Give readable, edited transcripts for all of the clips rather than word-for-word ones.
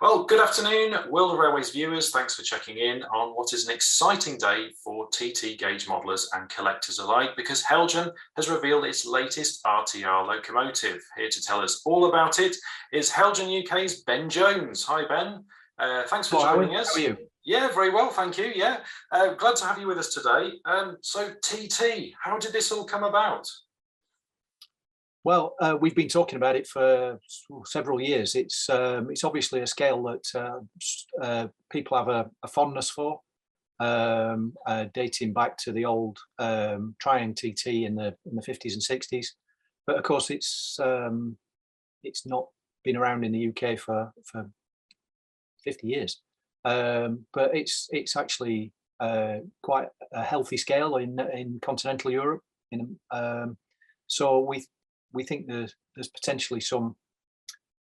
Well, good afternoon, World of Railways viewers. Thanks for checking in on what is an exciting day for TT gauge modelers and collectors alike, because Heljan has revealed its latest RTR locomotive. Here to tell us all about it is Heljan UK's Ben Jones. Hi, Ben. Thanks for joining us. How are you? Yeah, very well, thank you. Yeah, glad to have you with us today. So, TT, how did this all come about? Well, we've been talking about it for several years. It's obviously a scale that people have a fondness for, dating back to the old Triang TT in the 50s and 60s. But of course, it's not been around in the UK for 50 years. But it's actually quite a healthy scale in continental Europe. So we think there's potentially some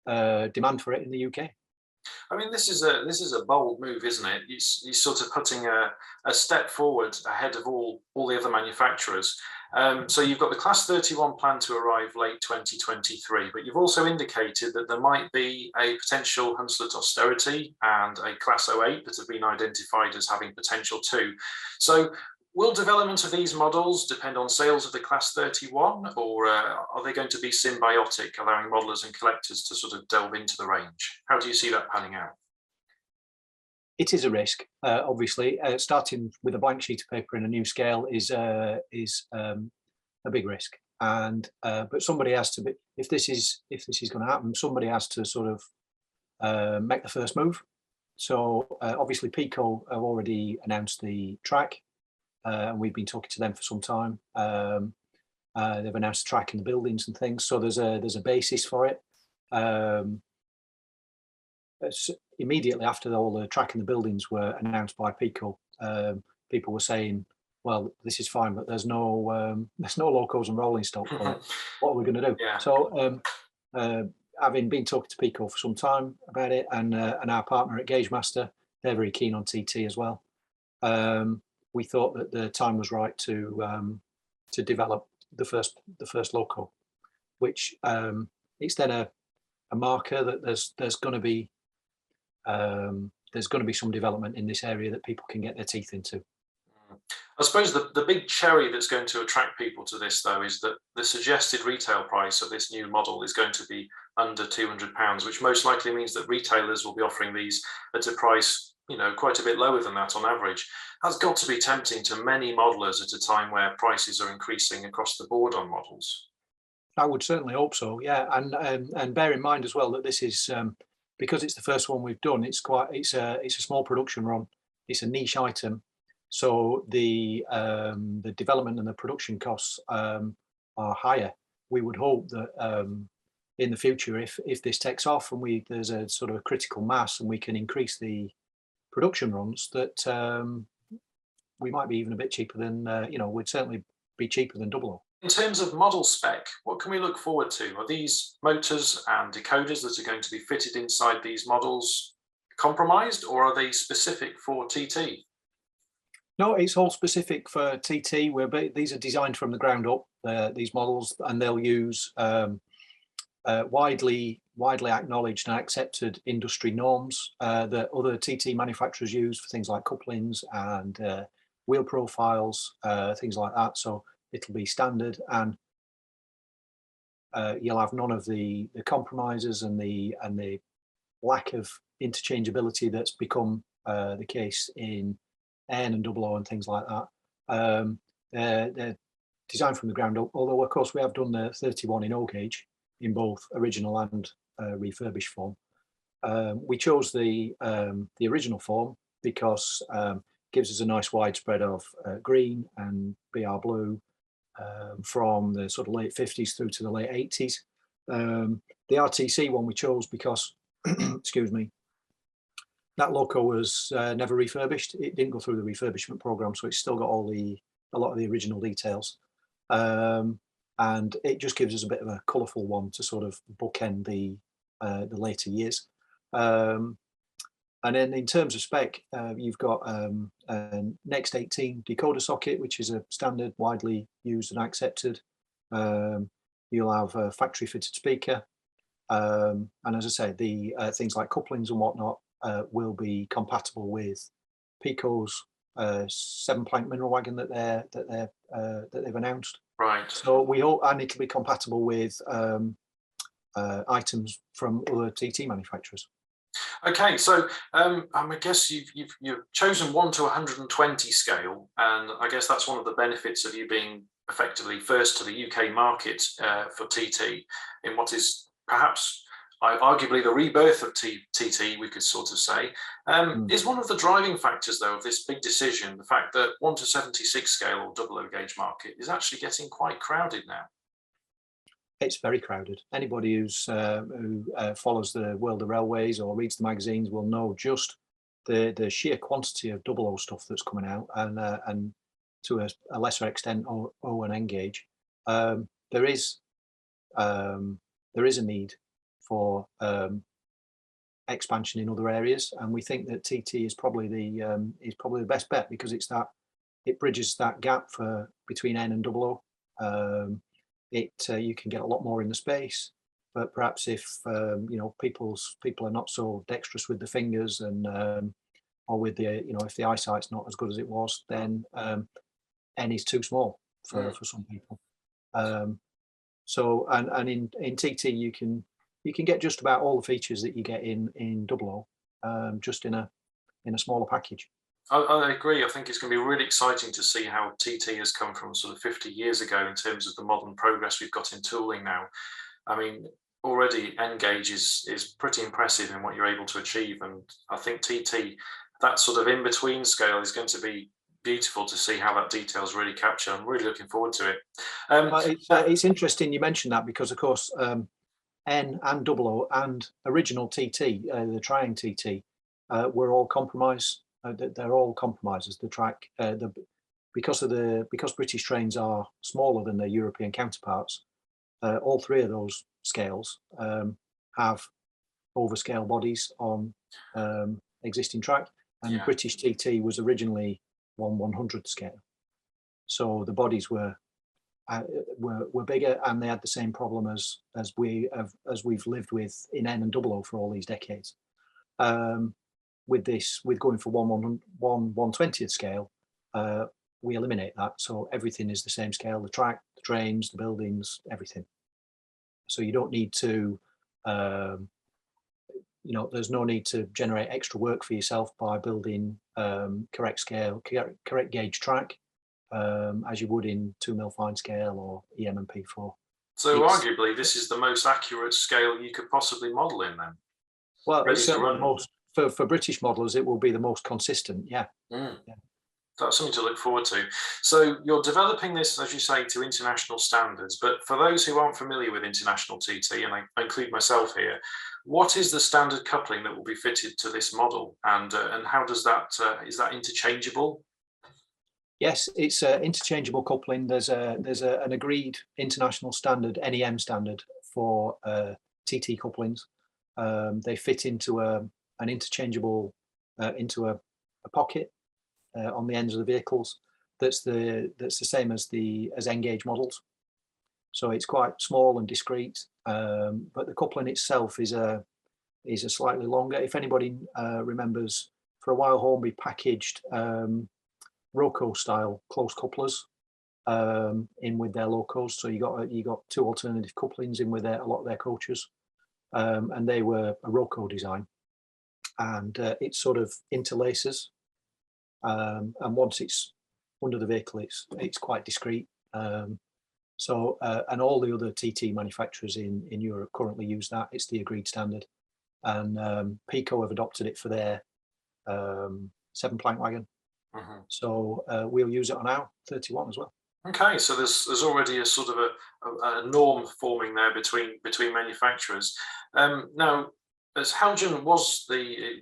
demand for it in the UK. I mean, this is a bold move, isn't it? You're sort of putting a step forward ahead of all the other manufacturers. So you've got the Class 31 planned to arrive late 2023, but you've also indicated that there might be a potential Hunslet austerity and a Class 08 that have been identified as having potential too. So will development of these models depend on sales of the Class 31, or are they going to be symbiotic, allowing modelers and collectors to sort of delve into the range? How do you see that panning out? It is a risk, obviously. Starting with a blank sheet of paper in a new scale is a big risk, and but somebody has to be. If this is going to happen, somebody has to sort of make the first move. So obviously, Pico have already announced the track. And we've been talking to them for some time. They've announced the track and the buildings and things, so there's a basis for it. Immediately after all the track and the buildings were announced by Pico, people were saying, "Well, this is fine, but there's no locos and rolling stock for it. What are we going to do?" Yeah. So, having been talking to Pico for some time about it, and our partner at Gauge Master, they're very keen on TT as well. We thought that the time was right to develop the first loco, which it's then a marker that there's going to be some development in this area that people can get their teeth into. I suppose the big cherry that's going to attract people to this, though, is that the suggested retail price of this new model is going to be under £200, which most likely means that retailers will be offering these at a price, quite a bit lower than that on average. That's got to be tempting to many modelers at a time where prices are increasing across the board on models. I would certainly hope so, yeah, and bear in mind as well that this is because it's the first one we've done. It's a small production run. It's a niche item, so the development and the production costs are higher. We would hope that in the future, if this takes off and there's a sort of a critical mass and we can increase the production runs, that we might be even a bit cheaper than we'd certainly be cheaper than 00. In terms of model spec, what can we look forward to? Are these motors and decoders that are going to be fitted inside these models compromised, or are they specific for TT? No, it's all specific for TT. These are designed from the ground up, these models, and they'll use widely acknowledged and accepted industry norms that other TT manufacturers use for things like couplings and wheel profiles, things like that. So it'll be standard, and you'll have none of the compromises and the lack of interchangeability that's become the case in N and 00 and things like that. They're designed from the ground up, although of course we have done the 31 in O gauge in both original and refurbished form. We chose the original form because it gives us a nice widespread of green and BR blue from the sort of late 50s through to the late 80s. The RTC one we chose because, excuse me, that loco was never refurbished. It didn't go through the refurbishment program, so it's still got a lot of the original details. And it just gives us a bit of a colourful one to sort of bookend the later years. And then in terms of spec, you've got a Next 18 decoder socket, which is a standard, widely used and accepted. You'll have a factory fitted speaker. And as I said, the things like couplings and whatnot will be compatible with Pico's 7-plank mineral wagon that they've announced. Right. So we hope, and it'll be compatible with items from other TT manufacturers. Okay, so I guess you've chosen 1 to 120 scale, and I guess that's one of the benefits of you being effectively first to the UK market for TT in what is perhaps arguably the rebirth of TT, we could sort of say. Is one of the driving factors, though, of this big decision the fact that 1 to 76 scale or double O gauge market is actually getting quite crowded now? It's very crowded. Anybody who follows the world of railways or reads the magazines will know just the sheer quantity of double O stuff that's coming out, and to a lesser extent O and N gauge. There is a need for expansion in other areas, and we think that TT is probably the best bet, because it bridges that gap between N and double O. You can get a lot more in the space, but perhaps if people are not so dexterous with the fingers, and or with if the eyesight's not as good as it was, then N is too small for some people. So in TT you can get just about all the features that you get in double O, just in a smaller package. I agree. I think it's going to be really exciting to see how TT has come from sort of 50 years ago in terms of the modern progress we've got in tooling now. I mean, already N gauge is pretty impressive in what you're able to achieve, and I think TT, that sort of in between scale, is going to be beautiful to see how that detail's really captured. I'm really looking forward to it. It's interesting you mentioned that, because of course N and double O and original TT, the Triang TT, were all compromise. They're all compromises. The track, because British trains are smaller than their European counterparts, all three of those scales have overscale bodies on existing track, and British TT was originally 1/100 scale, so the bodies were bigger, and they had the same problem as we've lived with in N and double O for all these decades. With going for 1/120th scale, we eliminate that, so everything is the same scale: the track, the trains, the buildings, everything. So you don't need to, there's no need to generate extra work for yourself by building correct scale, correct gauge track, as you would in 2mm fine scale or EM and P4. So arguably, this is the most accurate scale you could possibly model in, then. Well, it's certainly the most. For British modelers, it will be the most consistent. Yeah. Yeah. That's something to look forward to. So you're developing this, as you say, to international standards. But for those who aren't familiar with international TT, and I include myself here, what is the standard coupling that will be fitted to this model, and how does that is that interchangeable? Yes, it's interchangeable coupling. There's an agreed international standard, NEM standard, for TT couplings. They fit into an interchangeable into a pocket on the ends of the vehicles. That's the same as N gauge models. So it's quite small and discreet, but the coupling itself is a slightly longer. If anybody remembers, for a while Hornby packaged Roco style close couplers in with their locos. So you got two alternative couplings in with a lot of their coaches, and they were a Roco design, and it sort of interlaces, and once it's under the vehicle, it's quite discreet. So and all the other TT manufacturers in Europe currently use that. It's the agreed standard, and Pico have adopted it for their 7-plank wagon. So we'll use it on our 31 as well. Okay, so there's already a sort of a norm forming there between manufacturers. Now, as Heljan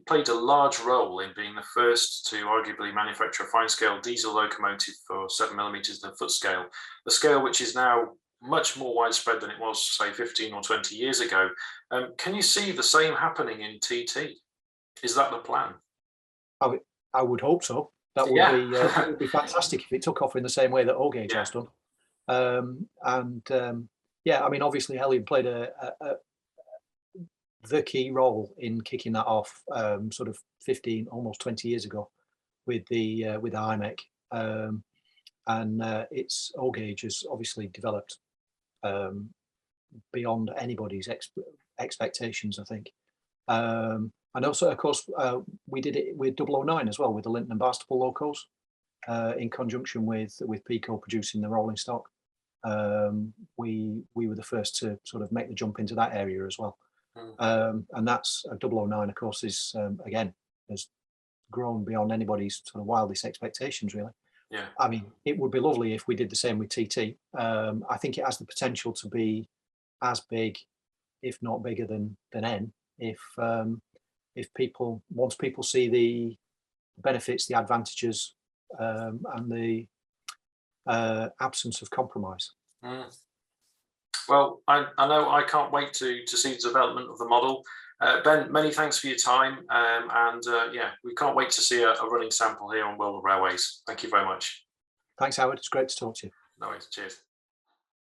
played a large role in being the first to arguably manufacture a fine-scale diesel locomotive for 7mm the foot scale, the scale which is now much more widespread than it was, say, 15 or 20 years ago. Can you see the same happening in TT? Is that the plan? I would hope so. That would be fantastic if it took off in the same way that O gauge has done. Yeah, I mean, obviously Heljan played a the key role in kicking that off, sort of 15, almost 20 years ago, with the IMEC, and its O gauge has obviously developed beyond anybody's expectations, I think. And also, of course, we did it with 009 as well, with the Linton and Barnstaple locos, in conjunction with Pico producing the rolling stock. We were the first to sort of make the jump into that area as well. And that's 009, of course, is again, has grown beyond anybody's sort of wildest expectations, really. Yeah. I mean, it would be lovely if we did the same with TT. I think it has the potential to be as big, if not bigger than N, if people, once people see the benefits, the advantages, and the absence of compromise. Well, I know I can't wait to see the development of the model. Ben, many thanks for your time, and yeah, we can't wait to see a running sample here on World of Railways. Thank you very much. Thanks, Howard. It's great to talk to you. No worries. Cheers.